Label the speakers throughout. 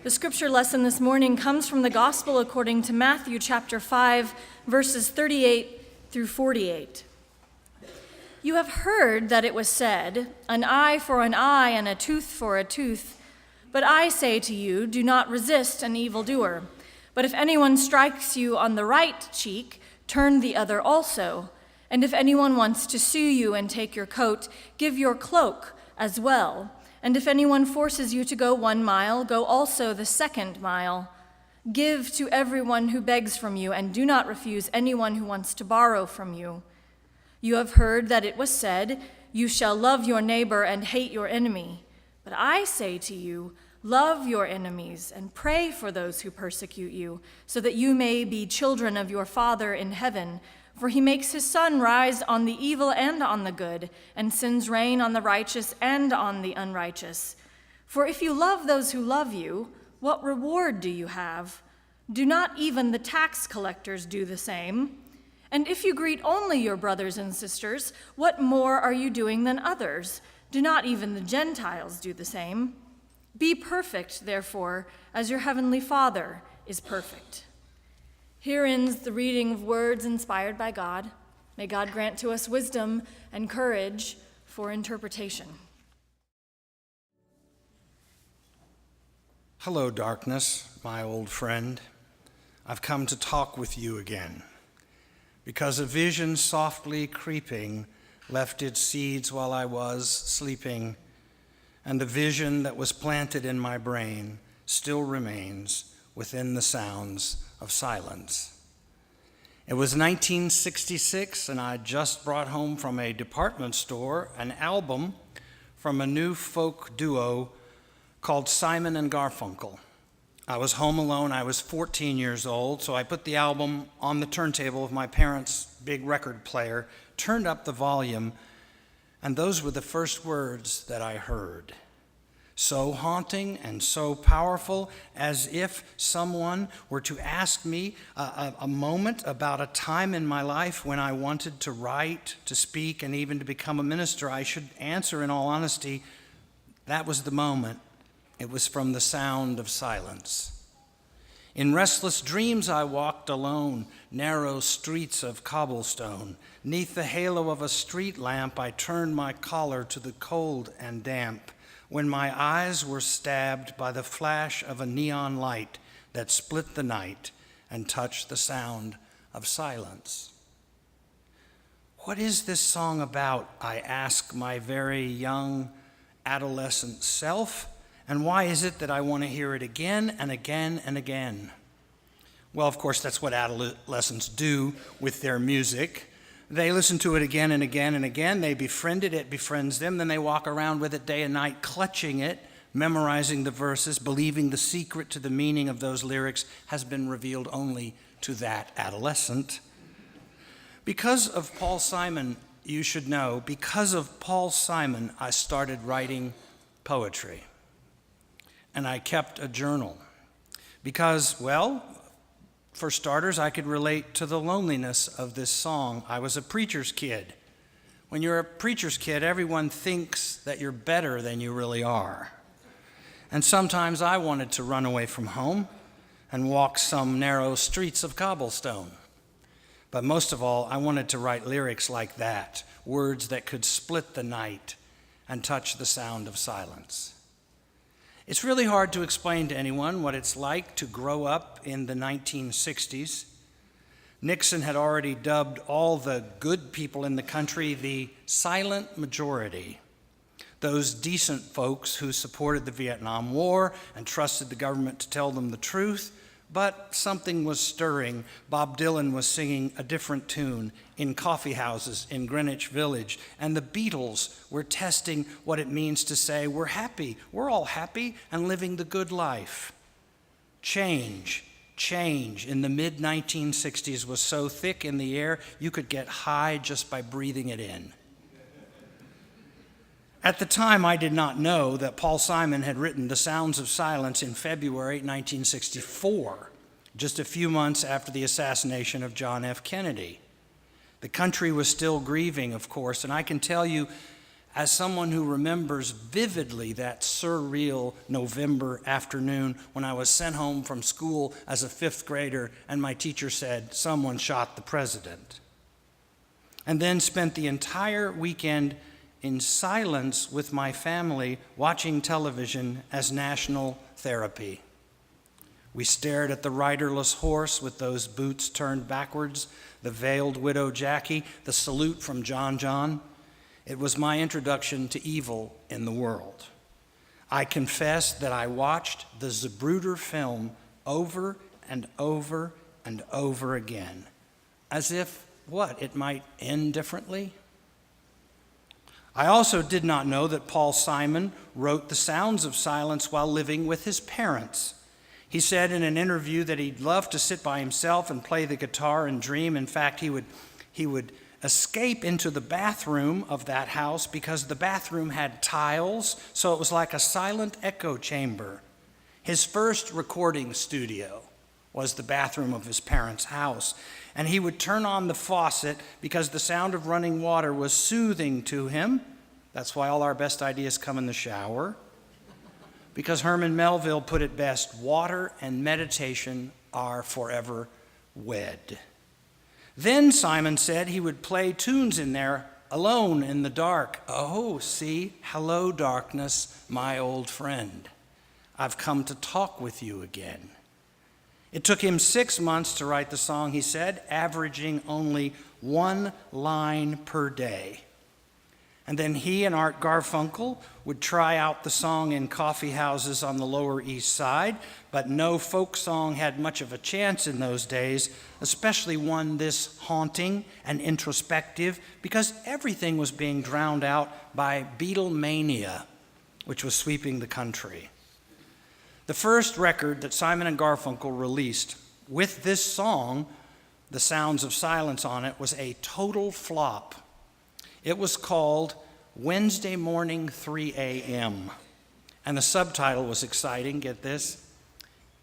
Speaker 1: The scripture lesson this morning comes from the Gospel according to Matthew chapter 5, verses 38 through 48. You have heard that it was said, an eye for an eye and a tooth for a tooth. But I say to you, do not resist an evildoer. But if anyone strikes you on the right cheek, turn the other also. And if anyone wants to sue you and take your coat, give your cloak as well. And if anyone forces you to go 1 mile, go also the 2nd mile. Give to everyone who begs from you, and do not refuse anyone who wants to borrow from you. You have heard that it was said, you shall love your neighbor and hate your enemy. But I say to you, love your enemies and pray for those who persecute you, so that you may be children of your Father in heaven. For he makes his sun rise on the evil and on the good, and sends rain on the righteous and on the unrighteous. For if you love those who love you, what reward do you have? Do not even the tax collectors do the same? And if you greet only your brothers and sisters, what more are you doing than others? Do not even the Gentiles do the same? Be perfect, therefore, as your heavenly Father is perfect. Here ends the reading of words inspired by God. May God grant to us wisdom and courage for interpretation.
Speaker 2: Hello, darkness, my old friend. I've come to talk with you again, because a vision softly creeping left its seeds while I was sleeping, and the vision that was planted in my brain still remains within the sounds of silence. It was 1966, and I just brought home from a department store an album from a new folk duo called Simon and Garfunkel. I was home alone. I was 14 years old, so I put the album on the turntable of my parents' big record player, turned up the volume, and those were the first words that I heard. So haunting and so powerful, as if someone were to ask me a moment about a time in my life when I wanted to write, to speak, and even to become a minister. I should answer in all honesty, that was the moment. It was from the sound of silence. In restless dreams I walked alone, narrow streets of cobblestone. 'Neath the halo of a street lamp I turned my collar to the cold and damp, when my eyes were stabbed by the flash of a neon light that split the night and touched the sound of silence. What is this song about, I ask my very young adolescent self, and why is it that I want to hear it again and again and again? Well, of course, that's what adolescents do with their music. They listen to it again and again and again. They befriend it. It befriends them. Then they walk around with it day and night, clutching it, memorizing the verses, believing the secret to the meaning of those lyrics has been revealed only to that adolescent. Because of Paul Simon, you should know, because of Paul Simon, I started writing poetry. And I kept a journal. Because, well, for starters, I could relate to the loneliness of this song. I was a preacher's kid. When you're a preacher's kid, everyone thinks that you're better than you really are. And sometimes I wanted to run away from home and walk some narrow streets of cobblestone. But most of all, I wanted to write lyrics like that, words that could split the night and touch the sound of silence. It's really hard to explain to anyone what it's like to grow up in the 1960s. Nixon had already dubbed all the good people in the country the silent majority, those decent folks who supported the Vietnam War and trusted the government to tell them the truth. But something was stirring. Bob Dylan was singing a different tune in coffee houses in Greenwich Village, and the Beatles were testing what it means to say, we're happy, we're all happy and living the good life. Change in the mid-1960s was so thick in the air, you could get high just by breathing it in. At the time, I did not know that Paul Simon had written The Sounds of Silence in February 1964, just a few months after the assassination of John F. Kennedy. The country was still grieving, of course, and I can tell you, as someone who remembers vividly that surreal November afternoon when I was sent home from school as a fifth grader and my teacher said, "Someone shot the president." And then spent the entire weekend in silence with my family watching television as national therapy. We stared at the riderless horse with those boots turned backwards, the veiled widow Jackie, the salute from John John. It was my introduction to evil in the world. I confess that I watched the Zapruder film over and over and over again, as if, it might end differently? I also did not know that Paul Simon wrote The Sounds of Silence while living with his parents. He said in an interview that he'd love to sit by himself and play the guitar and dream. In fact, he would escape into the bathroom of that house because the bathroom had tiles, so it was like a silent echo chamber. His first recording studio was the bathroom of his parents' house, and he would turn on the faucet because the sound of running water was soothing to him. That's why all our best ideas come in the shower. Because Herman Melville put it best, water and meditation are forever wed. Then Simon said he would play tunes in there alone in the dark. Oh, see, hello darkness, my old friend. I've come to talk with you again. It took him 6 months to write the song, he said, averaging only 1 line per day. And then he and Art Garfunkel would try out the song in coffee houses on the Lower East Side, but no folk song had much of a chance in those days, especially one this haunting and introspective, because everything was being drowned out by Beatlemania, which was sweeping the country. The first record that Simon and Garfunkel released with this song, The Sounds of Silence, on it, was a total flop. It was called Wednesday Morning 3 a.m. And the subtitle was exciting, get this,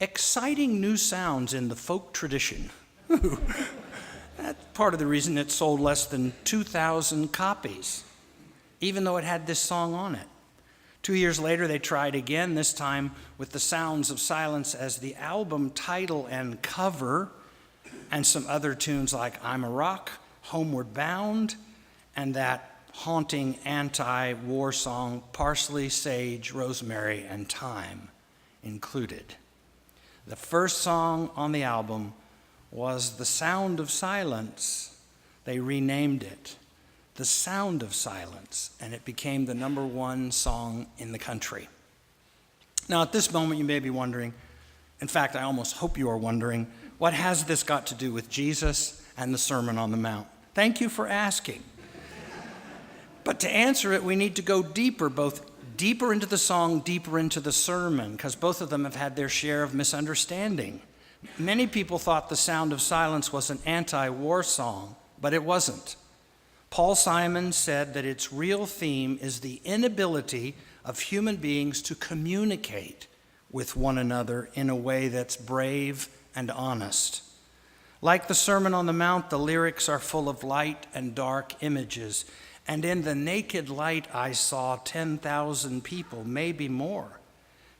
Speaker 2: Exciting New Sounds in the Folk Tradition. That's part of the reason it sold less than 2,000 copies, even though it had this song on it. 2 years later, they tried again, this time with The Sounds of Silence as the album title and cover, and some other tunes like I'm a Rock, Homeward Bound, and that haunting anti-war song, Parsley, Sage, Rosemary, and Thyme included. The first song on the album was The Sound of Silence. They renamed it The Sound of Silence, and it became the #1 song in the country. Now, at this moment, you may be wondering, in fact, I almost hope you are wondering, what has this got to do with Jesus and the Sermon on the Mount? Thank you for asking. But to answer it, we need to go deeper, both deeper into the song, deeper into the sermon, because both of them have had their share of misunderstanding. Many people thought The Sound of Silence was an anti-war song, but it wasn't. Paul Simon said that its real theme is the inability of human beings to communicate with one another in a way that's brave and honest. Like the Sermon on the Mount, the lyrics are full of light and dark images. And in the naked light, I saw 10,000 people, maybe more.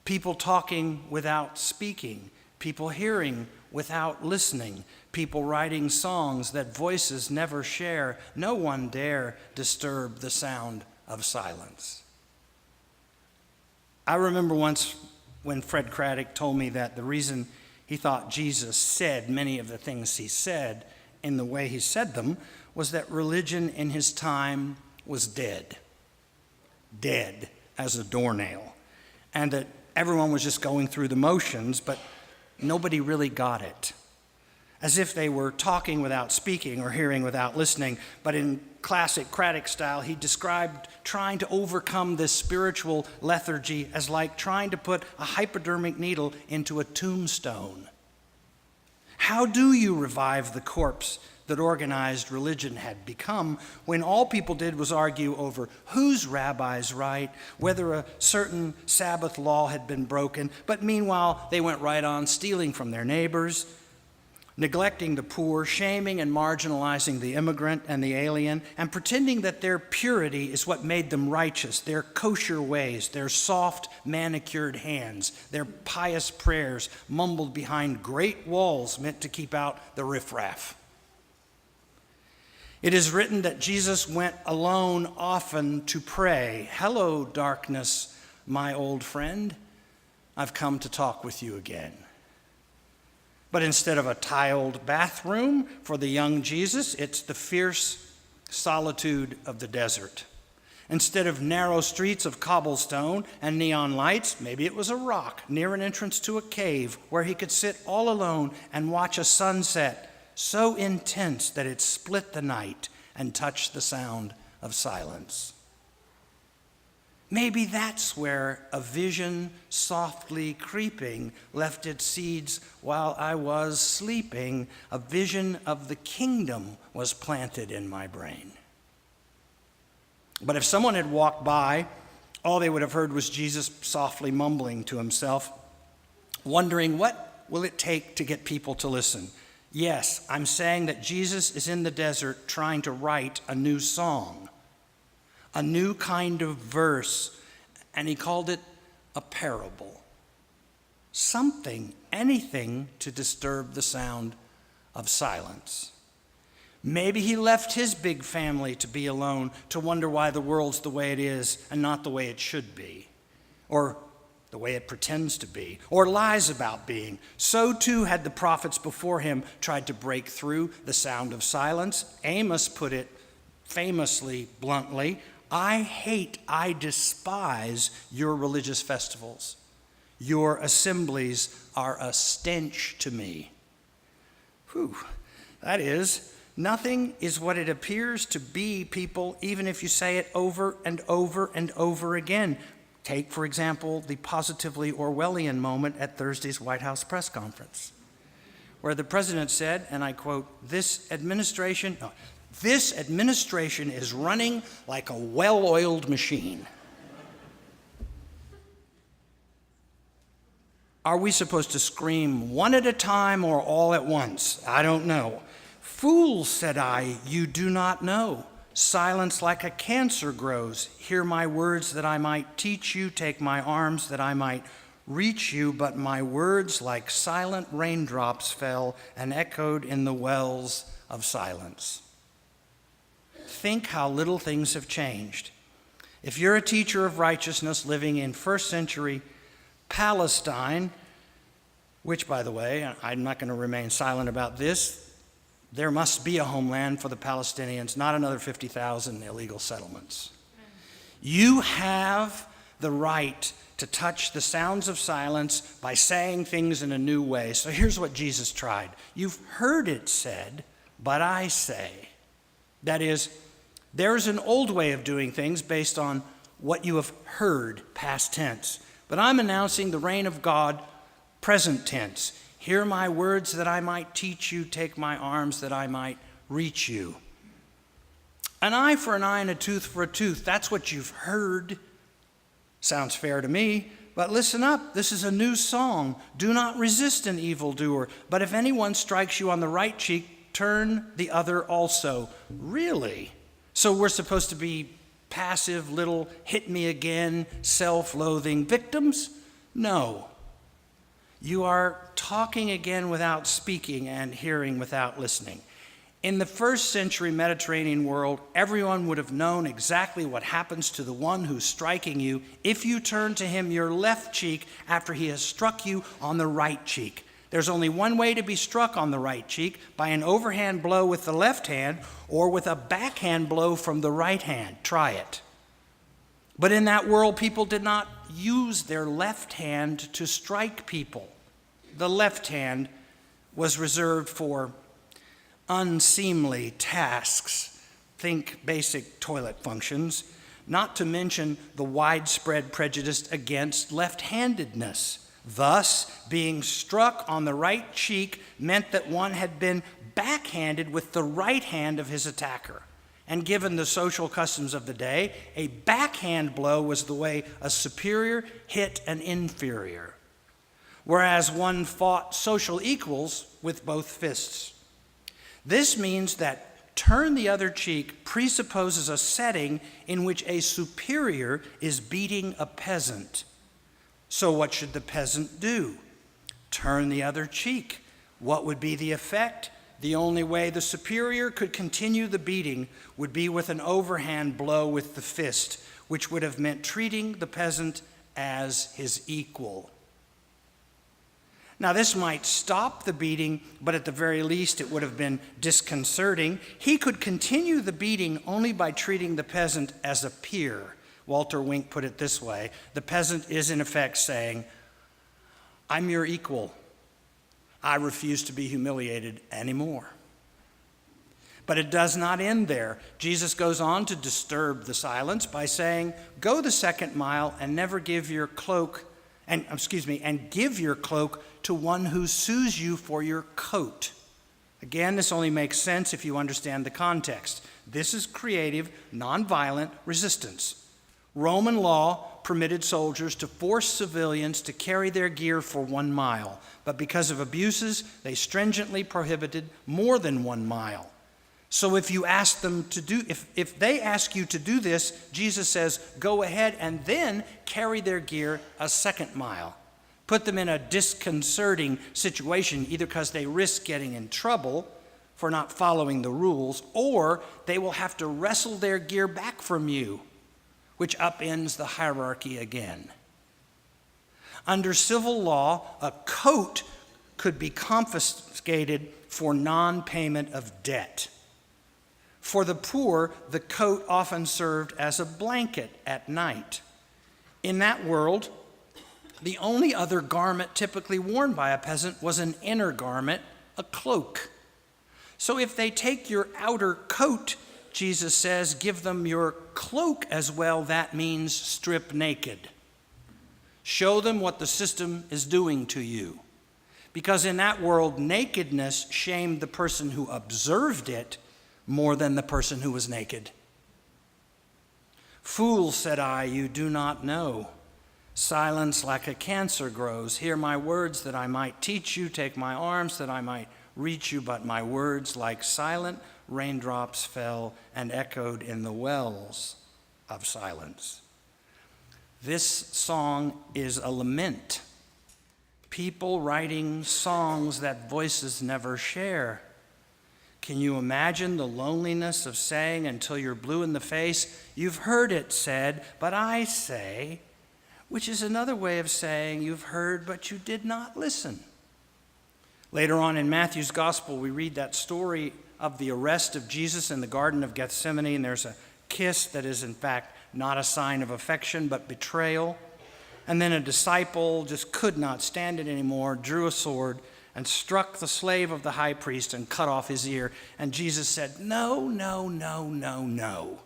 Speaker 2: People talking without speaking, people hearing without listening, people writing songs that voices never share. No one dare disturb the sound of silence. I remember once when Fred Craddock told me that the reason he thought Jesus said many of the things he said in the way he said them was that religion in his time was dead as a doornail, and that everyone was just going through the motions, but nobody really got it. As if they were talking without speaking or hearing without listening, but in classic Craddock style, he described trying to overcome this spiritual lethargy as like trying to put a hypodermic needle into a tombstone. How do you revive the corpse that organized religion had become when all people did was argue over whose rabbi's right, whether a certain Sabbath law had been broken, but meanwhile they went right on stealing from their neighbors? neglecting the poor, shaming and marginalizing the immigrant and the alien, and pretending that their purity is what made them righteous, their kosher ways, their soft, manicured hands, their pious prayers mumbled behind great walls meant to keep out the riffraff. It is written that Jesus went alone often to pray. "Hello, darkness, my old friend. I've come to talk with you again." But instead of a tiled bathroom for the young Jesus, it's the fierce solitude of the desert. Instead of narrow streets of cobblestone and neon lights, maybe it was a rock near an entrance to a cave where he could sit all alone and watch a sunset so intense that it split the night and touched the sound of silence. Maybe that's where a vision softly creeping left its seeds while I was sleeping. A vision of the kingdom was planted in my brain. But if someone had walked by, all they would have heard was Jesus softly mumbling to himself, wondering what will it take to get people to listen. Yes, I'm saying that Jesus is in the desert trying to write a new song, a new kind of verse, and he called it a parable. Something, anything to disturb the sound of silence. Maybe he left his big family to be alone, to wonder why the world's the way it is and not the way it should be, or the way it pretends to be, or lies about being. So too had the prophets before him tried to break through the sound of silence. Amos put it famously, bluntly, I despise your religious festivals. Your assemblies are a stench to me. Whew. That is, nothing is what it appears to be, people, even if you say it over and over and over again. Take, for example, the positively Orwellian moment at Thursday's White House press conference, where the president said, and I quote, This administration is running like a well-oiled machine. Are we supposed to scream one at a time or all at once? I don't know. Fools, said I, you do not know. Silence like a cancer grows. Hear my words that I might teach you. Take my arms that I might reach you. But my words like silent raindrops fell and echoed in the wells of silence. Think how little things have changed. If you're a teacher of righteousness living in first century Palestine, which, by the way, I'm not going to remain silent about this, there must be a homeland for the Palestinians, not another 50,000 illegal settlements. You have the right to touch the sounds of silence by saying things in a new way. So here's what Jesus tried. You've heard it said, but I say. That is, there's an old way of doing things based on what you have heard, past tense. But I'm announcing the reign of God, present tense. Hear my words that I might teach you. Take my arms that I might reach you. An eye for an eye and a tooth for a tooth. That's what you've heard. Sounds fair to me. But listen up. This is a new song. Do not resist an evildoer. But if anyone strikes you on the right cheek, turn the other also. Really? So we're supposed to be passive, little hit-me-again, self-loathing victims? No. You are talking again without speaking and hearing without listening. In the first century Mediterranean world, everyone would have known exactly what happens to the one who's striking you if you turn to him your left cheek after he has struck you on the right cheek. There's only one way to be struck on the right cheek, by an overhand blow with the left hand or with a backhand blow from the right hand. Try it. But in that world, people did not use their left hand to strike people. The left hand was reserved for unseemly tasks. Think basic toilet functions, not to mention the widespread prejudice against left-handedness. Thus, being struck on the right cheek meant that one had been backhanded with the right hand of his attacker. And given the social customs of the day, a backhand blow was the way a superior hit an inferior. whereas one fought social equals with both fists. This means that turn the other cheek presupposes a setting in which a superior is beating a peasant. So what should the peasant do? Turn the other cheek. What would be the effect? The only way the superior could continue the beating would be with an overhand blow with the fist, which would have meant treating the peasant as his equal. Now, this might stop the beating, but at the very least it would have been disconcerting. He could continue the beating only by treating the peasant as a peer. Walter Wink put it this way: the peasant is in effect saying, I'm your equal. I refuse to be humiliated anymore. But it does not end there. Jesus goes on to disturb the silence by saying, go the second mile and never give your cloak, and give your cloak to one who sues you for your coat. Again, this only makes sense if you understand the context. This is creative, nonviolent resistance. Roman law permitted soldiers to force civilians to carry their gear for 1 mile, but because of abuses, they stringently prohibited more than 1 mile. So if they ask you to do this, Jesus says, go ahead and then carry their gear a 2nd mile. Put them in a disconcerting situation, either because they risk getting in trouble for not following the rules, or they will have to wrestle their gear back from you, which upends the hierarchy again. Under civil law, a coat could be confiscated for non-payment of debt. For the poor, the coat often served as a blanket at night. In that world, the only other garment typically worn by a peasant was an inner garment, a cloak. So if they take your outer coat, Jesus says, give them your cloak as well. That means strip naked. Show them what the system is doing to you. Because in that world, nakedness shamed the person who observed it more than the person who was naked. Fool, said I, you do not know. Silence like a cancer grows. Hear my words that I might teach you. Take my arms that I might reach you. But my words like silent raindrops fell and echoed in the wells of silence. This song is a lament. People writing songs that voices never share. Can you imagine the loneliness of saying until you're blue in the face, you've heard it said, but I say, which is another way of saying you've heard, but you did not listen. Later on in Matthew's gospel, we read that story of the arrest of Jesus in the Garden of Gethsemane, and there's a kiss that is in fact not a sign of affection, but betrayal. And then a disciple just could not stand it anymore, drew a sword, and struck the slave of the high priest and cut off his ear. And Jesus said, no, no, no, no, no.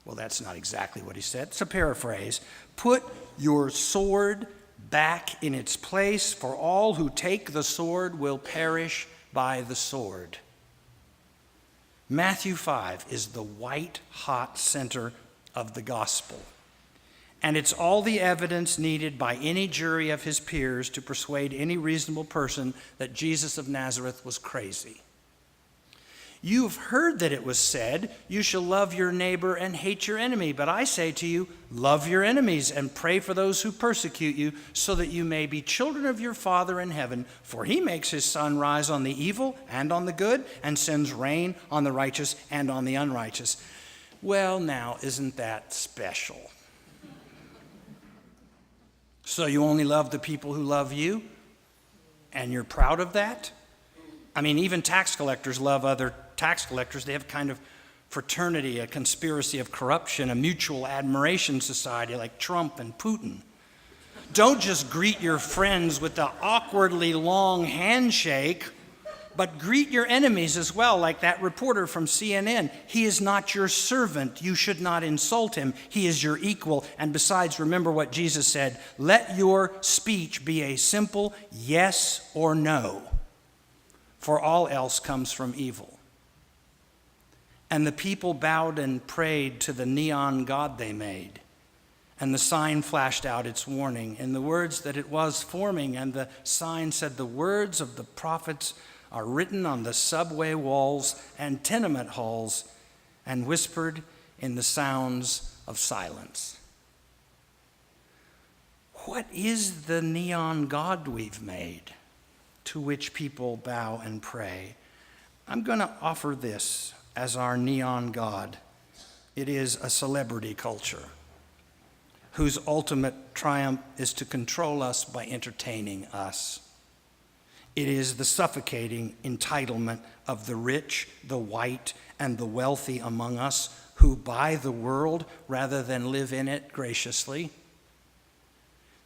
Speaker 2: Well, that's not exactly what he said. It's a paraphrase. Put your sword back in its place, for all who take the sword will perish by the sword. Matthew 5 is the white-hot center of the gospel. And it's all the evidence needed by any jury of his peers to persuade any reasonable person that Jesus of Nazareth was crazy. You've heard that it was said, you shall love your neighbor and hate your enemy. But I say to you, love your enemies and pray for those who persecute you, so that you may be children of your Father in heaven. For he makes his sun rise on the evil and on the good, and sends rain on the righteous and on the unrighteous. Well, now, isn't that special? So you only love the people who love you, and you're proud of that? I mean, even tax collectors love other tax collectors. They have kind of fraternity, a conspiracy of corruption, a mutual admiration society like Trump and Putin. Don't just greet your friends with the awkwardly long handshake, but greet your enemies as well, like that reporter from CNN. He is not your servant. You should not insult him. He is your equal. And besides, remember what Jesus said, let your speech be a simple yes or no, for all else comes from evil. And the people bowed and prayed to the neon god they made. and the sign flashed out its warning in the words that it was forming, and the sign said, "The words of the prophets are written on the subway walls and tenement halls and whispered in the sounds of silence." What is the neon god we've made to which people bow and pray? I'm going to offer this as our neon god. It is a celebrity culture whose ultimate triumph is to control us by entertaining us. It is the suffocating entitlement of the rich, the white, and the wealthy among us who buy the world rather than live in it graciously.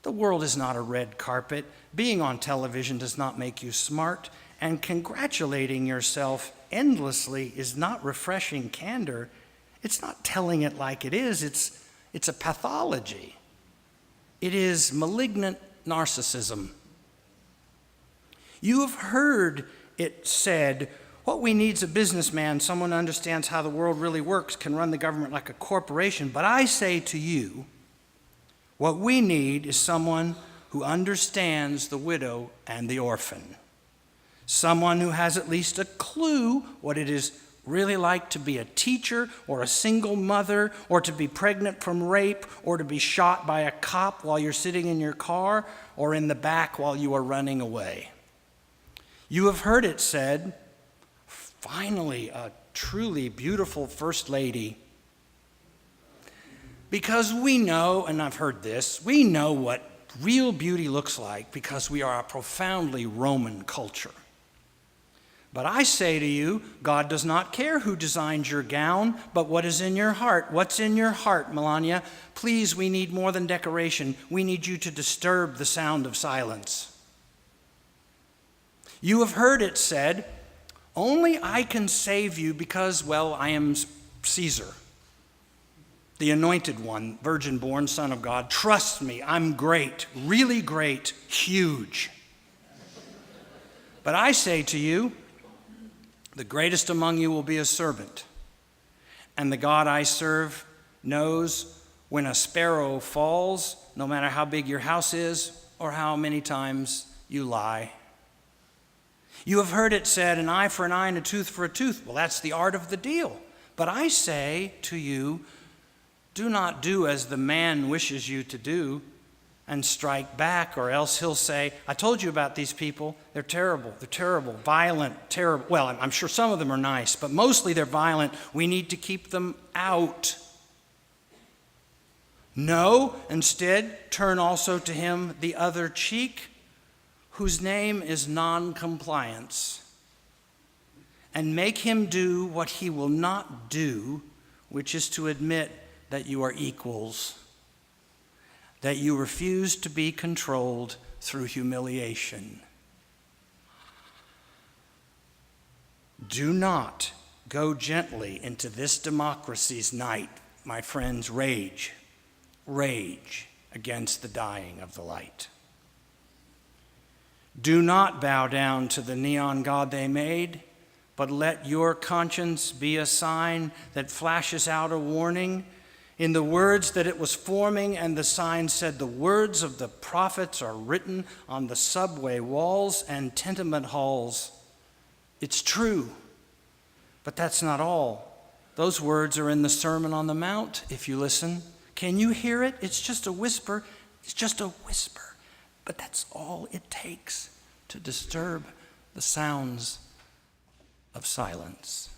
Speaker 2: The world is not a red carpet. Being on television does not make you smart, and congratulating yourself endlessly is not refreshing candor. It's not telling it like it is. It's a pathology. It is malignant narcissism. You have heard it said, what we need is a businessman, someone who understands how the world really works, can run the government like a corporation. But I say to you, what we need is someone who understands the widow and the orphan. Someone who has at least a clue what it is really like to be a teacher or a single mother, or to be pregnant from rape, or to be shot by a cop while you're sitting in your car, or in the back while you are running away. You have heard it said, finally, a truly beautiful first lady. Because we know, and I've heard this, we know what real beauty looks like because we are a profoundly Roman culture. But I say to you, God does not care who designs your gown, but what is in your heart. What's in your heart, Melania? Please, we need more than decoration. We need you to disturb the sound of silence. You have heard it said, only I can save you because, well, I am Caesar, the anointed one, virgin-born Son of God. Trust me, I'm great, really great, huge. But I say to you, the greatest among you will be a servant. And the God I serve knows when a sparrow falls, no matter how big your house is or how many times you lie. You have heard it said, an eye for an eye and a tooth for a tooth. Well, that's the art of the deal. But I say to you, do not do as the man wishes you to do and strike back, or else he'll say, I told you about these people. They're terrible, violent, terrible. Well, I'm sure some of them are nice, but mostly they're violent. We need to keep them out. No, instead, turn also to him the other cheek, whose name is non-compliance, and make him do what he will not do, which is to admit that you are equals, that you refuse to be controlled through humiliation. Do not go gently into this democracy's night, my friends. Rage against the dying of the light. Do not bow down to the neon god they made, but let your conscience be a sign that flashes out a warning in the words that it was forming, and the sign said, the words of the prophets are written on the subway walls and tenement halls. It's true, but that's not all. Those words are in the Sermon on the Mount, if you listen. Can you hear it? It's just a whisper. It's just a whisper. But that's all it takes to disturb the sounds of silence.